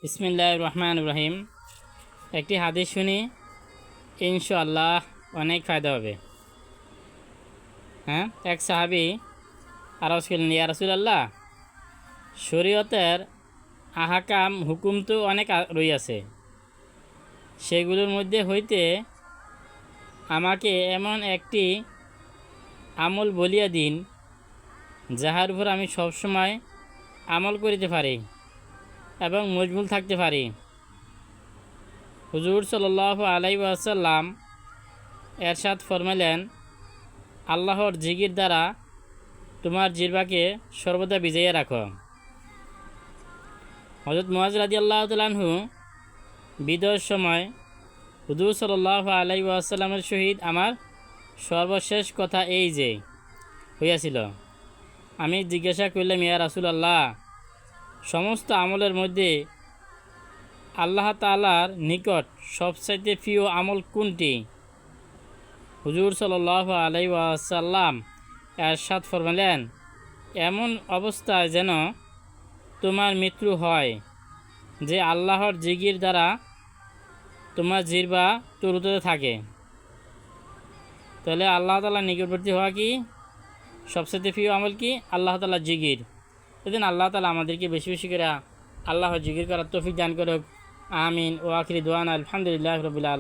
বিসমিল্লাহির রহমানির রহিম। একটি হাদিস শুনি, ইনশাআল্লাহ অনেক ফায়দা হবে। এক সাহাবী আরজ করলেন, ইয়া রাসূলুল্লাহ, শরীয়তের আহকাম হুকুম তো অনেক রইয়াছে, সেগুলোর মধ্যে হইতে আমাকে এমন একটি আমল বলিয়া দিন, যাহার উপর আমি সবসময় আমল করিতে পারি এবং মজবুল থাকতে পারি। হুজুর সাল্লাল্লাহু আলাইহি ওয়াসাল্লাম এরশাদ ফরমাইলেন, আল্লাহর জিকির দ্বারা তোমার জিহ্বাকে সর্বদা বিজাইয়া রাখো। হযরত মুআয রাদিয়াল্লাহু তাআলা আনহু বিদায়ের সময় হুজুর সাল্লাল্লাহু আলাইহি ওয়াসাল্লামের সহিত আমার সর্বশেষ কথা এই যে হইয়াছিল। আমি জিজ্ঞাসা করলাম, ইয়া রাসূলুল্লাহ, সমস্ত আমলের মধ্যে আল্লাহ তাআলার নিকট সবচাইতে প্রিয় আমল কোনটি? হুজুর সাল্লাল্লাহু আলাইহি ওয়াসাল্লাম এরশাদ ফরমাইলেন, এমন অবস্থায় যেন তোমার মৃত্যু হয় যে আল্লাহর জিকির দ্বারা তোমার জিহ্বা তরুতরে থাকে। তাহলে আল্লাহ তাআলার নিকটবর্তী হওয়া কি সবচেয়ে প্রিয় আমল? কি? আল্লাহ তাআলার জিকির। এদিন আল্লাহ তাআলা আমাদেরকে বেশি বেশি করে আল্লাহর জিকির করার তৌফিক দান করুক। আমিন। ও আখিরি দুআনা আলহামদুলিল্লাহি রাব্বিল আলামিন।